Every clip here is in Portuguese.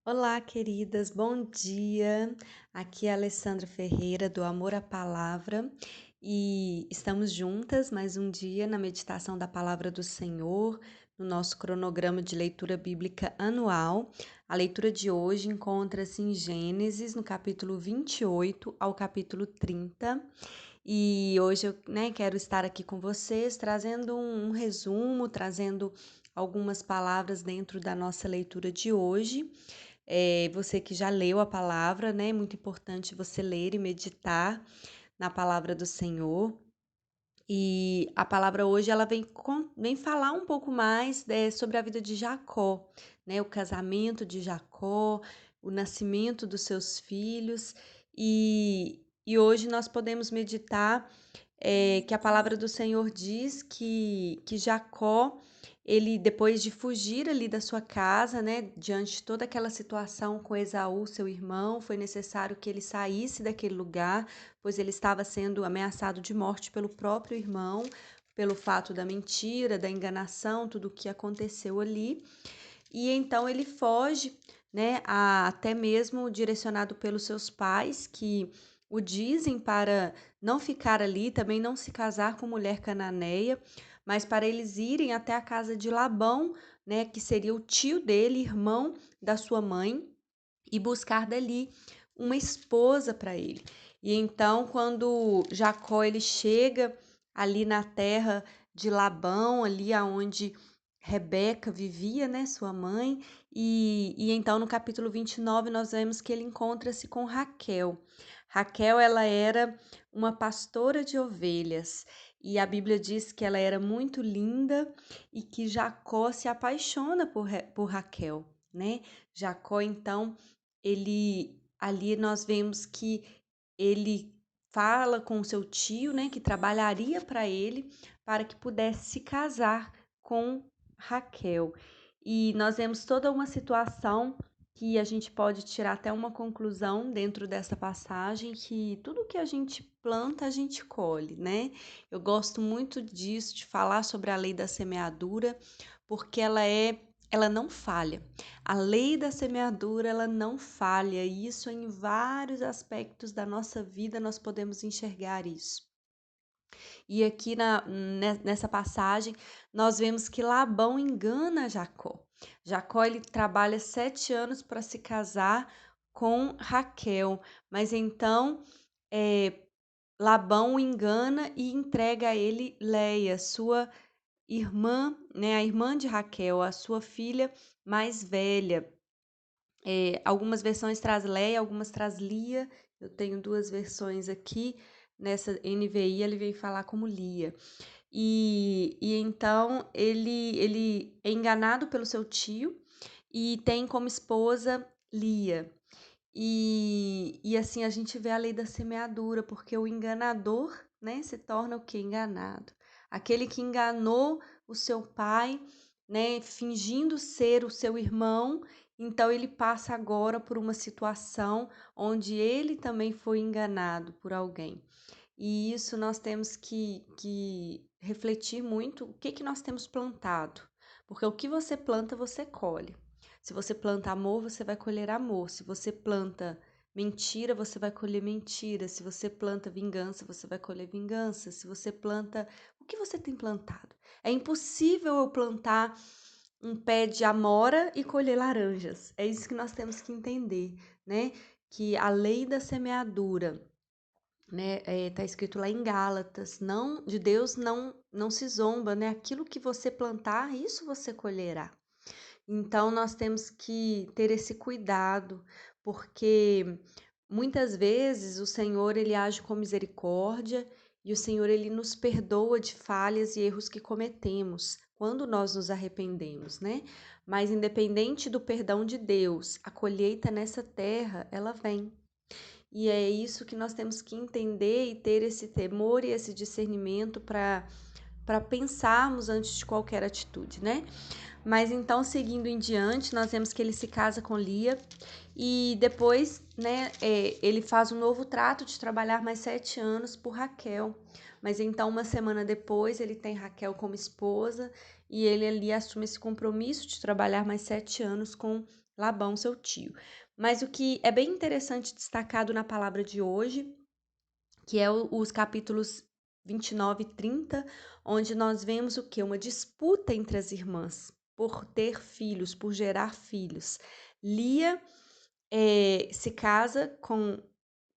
Olá, queridas, bom dia. Aqui é a Alessandra Ferreira, do Amor à Palavra, e estamos juntas mais um dia na meditação da Palavra do Senhor, no nosso cronograma de leitura bíblica anual. A leitura de hoje encontra-se em Gênesis, no capítulo 28 ao capítulo 30. E hoje eu, quero estar aqui com vocês, trazendo um resumo, trazendo algumas palavras dentro da nossa leitura de hoje. Você que já leu a palavra, né? É muito importante você ler e meditar na palavra do Senhor. E a palavra hoje ela vem falar um pouco mais sobre a vida de Jacó, né? O casamento de Jacó, o nascimento dos seus filhos. E hoje nós podemos meditar que a palavra do Senhor diz que Jacó, ele depois de fugir ali da sua casa, né, diante de toda aquela situação com Esaú, seu irmão, foi necessário que ele saísse daquele lugar, pois ele estava sendo ameaçado de morte pelo próprio irmão, pelo fato da mentira, da enganação, tudo o que aconteceu ali. E então ele foge, né, até mesmo direcionado pelos seus pais, que o dizem para não ficar ali, também não se casar com mulher cananeia, mas para eles irem até a casa de Labão, né, que seria o tio dele, irmão da sua mãe, e buscar dali uma esposa para ele. E então, quando Jacó ele chega ali na terra de Labão, ali aonde Rebeca vivia, né, sua mãe, e então no capítulo 29 nós vemos que ele encontra-se com Raquel. Raquel, ela era uma pastora de ovelhas, e a Bíblia diz que ela era muito linda e que Jacó se apaixona por Raquel, né? Jacó, então, ele ali nós vemos que ele fala com seu tio, né, que trabalharia para ele, para que pudesse se casar com Raquel. E nós vemos toda uma situação que a gente pode tirar até uma conclusão dentro dessa passagem, que tudo que a gente planta, a gente colhe, né? Eu gosto muito disso, de falar sobre a lei da semeadura, porque ela não falha. A lei da semeadura, ela não falha, e isso em vários aspectos da nossa vida nós podemos enxergar isso. E aqui nessa passagem, nós vemos que Labão engana Jacó. Jacó, ele trabalha 7 anos para se casar com Raquel, mas então Labão o engana e entrega a ele Leia, sua irmã, né, a irmã de Raquel, a sua filha mais velha. Algumas versões traz Leia, algumas traz Lia. Eu tenho duas versões aqui. Nessa NVI ele vem falar como Lia. E então ele é enganado pelo seu tio e tem como esposa Lia. E assim a gente vê a lei da semeadura, porque o enganador, né, se torna o que? Enganado. Aquele que enganou o seu pai, né, fingindo ser o seu irmão, então ele passa agora por uma situação onde ele também foi enganado por alguém. E isso nós temos que refletir muito o que nós temos plantado. Porque o que você planta, você colhe. Se você planta amor, você vai colher amor. Se você planta mentira, você vai colher mentira. Se você planta vingança, você vai colher vingança. Se você planta. O que você tem plantado? É impossível eu plantar um pé de amora e colher laranjas. É isso que nós temos que entender, né? Que a lei da semeadura, né? Tá escrito lá em Gálatas, não, de Deus não se zomba, né? Aquilo que você plantar, isso você colherá. Então nós temos que ter esse cuidado, porque muitas vezes o Senhor ele age com misericórdia e o Senhor ele nos perdoa de falhas e erros que cometemos quando nós nos arrependemos, né? Mas independente do perdão de Deus, a colheita nessa terra, ela vem. E é isso que nós temos que entender e ter esse temor e esse discernimento para pensarmos antes de qualquer atitude, né? Mas então, seguindo em diante, nós vemos que ele se casa com Lia e depois, né, ele faz um novo trato de trabalhar mais 7 anos por Raquel. Mas então, uma semana depois, ele tem Raquel como esposa e ele ali assume esse compromisso de trabalhar mais 7 anos com Labão, seu tio. Mas o que é bem interessante destacado na palavra de hoje, que é os capítulos 29 e 30, onde nós vemos o quê? Uma disputa entre as irmãs por ter filhos, por gerar filhos. Lia se casa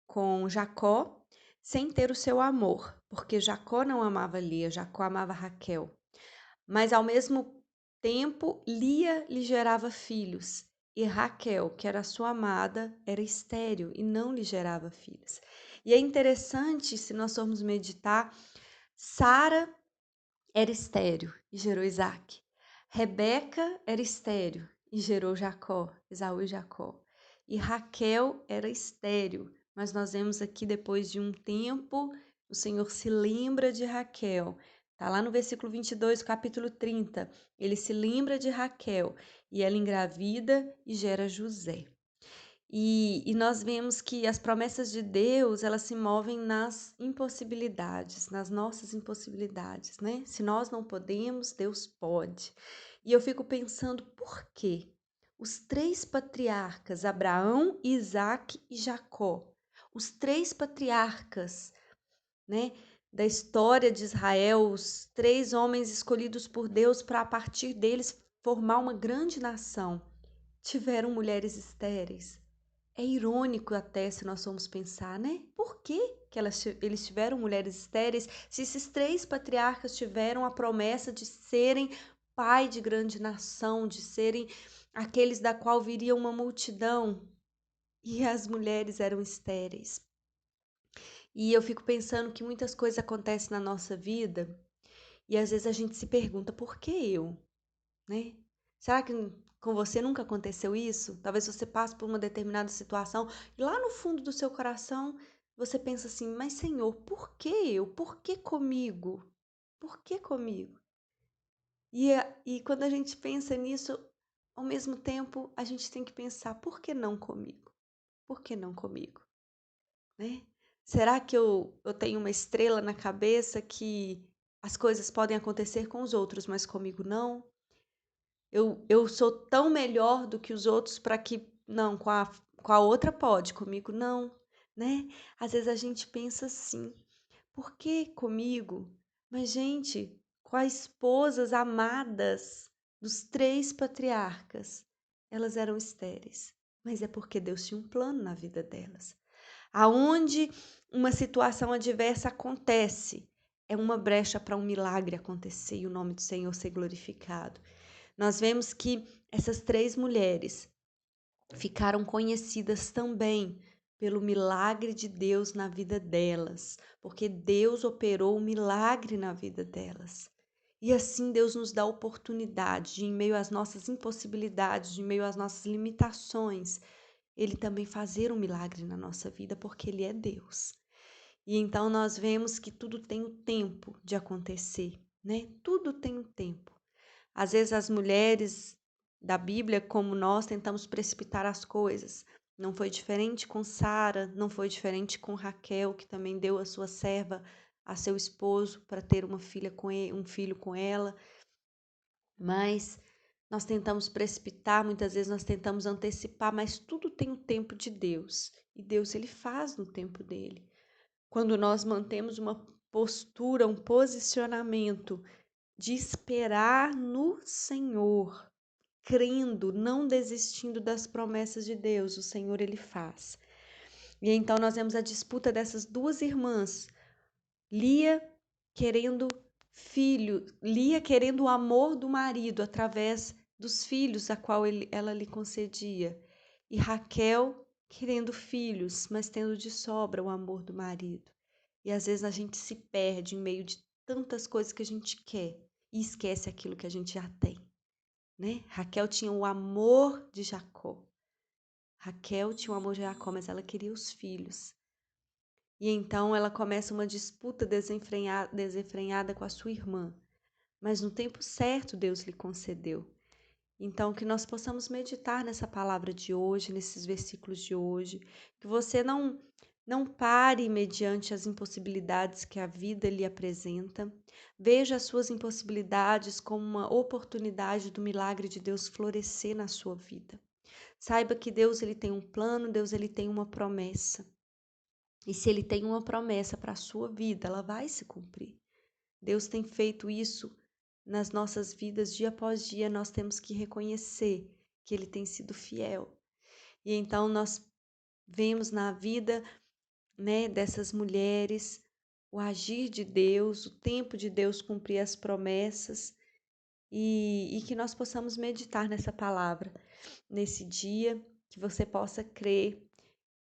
com Jacó sem ter o seu amor, porque Jacó não amava Lia, Jacó amava Raquel. Mas ao mesmo tempo, Lia lhe gerava filhos, e Raquel, que era sua amada, era estéril e não lhe gerava filhos. E é interessante, se nós formos meditar, Sara era estéril e gerou Isaac. Rebeca era estéril e gerou Jacó, Esaú e Jacó. E Raquel era estéril, mas nós vemos aqui depois de um tempo, o Senhor se lembra de Raquel. Está lá no versículo 22, capítulo 30. Ele se lembra de Raquel e ela engravida e gera José. E nós vemos que as promessas de Deus, elas se movem nas impossibilidades, nas nossas impossibilidades, né? Se nós não podemos, Deus pode. E eu fico pensando, por quê? Os três patriarcas, Abraão, Isaac e Jacó, os três patriarcas, né, da história de Israel, os três homens escolhidos por Deus para a partir deles formar uma grande nação, tiveram mulheres estéreis. É irônico até se nós formos pensar, né? Por que eles tiveram mulheres estéreis se esses três patriarcas tiveram a promessa de serem pai de grande nação, de serem aqueles da qual viria uma multidão e as mulheres eram estéreis? E eu fico pensando que muitas coisas acontecem na nossa vida e às vezes a gente se pergunta por que eu, né? Será que com você nunca aconteceu isso? Talvez você passe por uma determinada situação e lá no fundo do seu coração você pensa assim: mas Senhor, por que eu? Por que comigo? Por que comigo? E quando a gente pensa nisso, ao mesmo tempo a gente tem que pensar: por que não comigo? Por que não comigo? Né? Será que eu tenho uma estrela na cabeça que as coisas podem acontecer com os outros, mas comigo não? Eu sou tão melhor do que os outros para que não, com a outra pode, comigo não, né? Às vezes a gente pensa assim, por que comigo? Mas, gente, com as esposas amadas dos três patriarcas, elas eram estéreis, mas é porque Deus tinha um plano na vida delas. Aonde uma situação adversa acontece, é uma brecha para um milagre acontecer e o nome do Senhor ser glorificado. Nós vemos que essas três mulheres ficaram conhecidas também pelo milagre de Deus na vida delas, porque Deus operou um milagre na vida delas. E assim Deus nos dá a oportunidade de, em meio às nossas impossibilidades, de, em meio às nossas limitações, Ele também fazer um milagre na nossa vida, porque Ele é Deus. E então nós vemos que tudo tem o tempo de acontecer, né? Tudo tem um tempo. Às vezes as mulheres da Bíblia, como nós, tentamos precipitar as coisas. Não foi diferente com Sara, não foi diferente com Raquel, que também deu a sua serva a seu esposo para ter uma filha com ele, um filho com ela. Mas nós tentamos precipitar, muitas vezes nós tentamos antecipar, mas tudo tem o tempo de Deus. E Deus, ele faz no tempo dele. Quando nós mantemos uma postura, um posicionamento de esperar no Senhor, crendo, não desistindo das promessas de Deus, o Senhor ele faz. E então nós vemos a disputa dessas duas irmãs, Lia querendo filho, Lia querendo o amor do marido através dos filhos a qual ela lhe concedia, e Raquel querendo filhos, mas tendo de sobra o amor do marido. E às vezes a gente se perde em meio de tantas coisas que a gente quer e esquece aquilo que a gente já tem, né? Raquel tinha o amor de Jacó. Raquel tinha o amor de Jacó, mas ela queria os filhos. E então ela começa uma disputa desenfreada com a sua irmã. Mas no tempo certo Deus lhe concedeu. Então, que nós possamos meditar nessa palavra de hoje, nesses versículos de hoje, que você não pare mediante as impossibilidades que a vida lhe apresenta. Veja as suas impossibilidades como uma oportunidade do milagre de Deus florescer na sua vida. Saiba que Deus ele tem um plano, Deus ele tem uma promessa. E se ele tem uma promessa para a sua vida, ela vai se cumprir. Deus tem feito isso nas nossas vidas dia após dia, nós temos que reconhecer que ele tem sido fiel. E então nós vemos na vida, né, dessas mulheres o agir de Deus, o tempo de Deus cumprir as promessas e que nós possamos meditar nessa palavra nesse dia, que você possa crer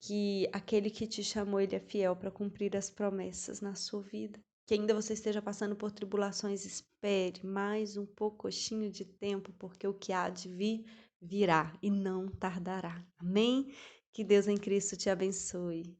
que aquele que te chamou, ele é fiel para cumprir as promessas na sua vida. Que ainda você esteja passando por tribulações, espere mais um pouquinho de tempo, porque o que há de vir, virá e não tardará. Amém? Que Deus em Cristo te abençoe.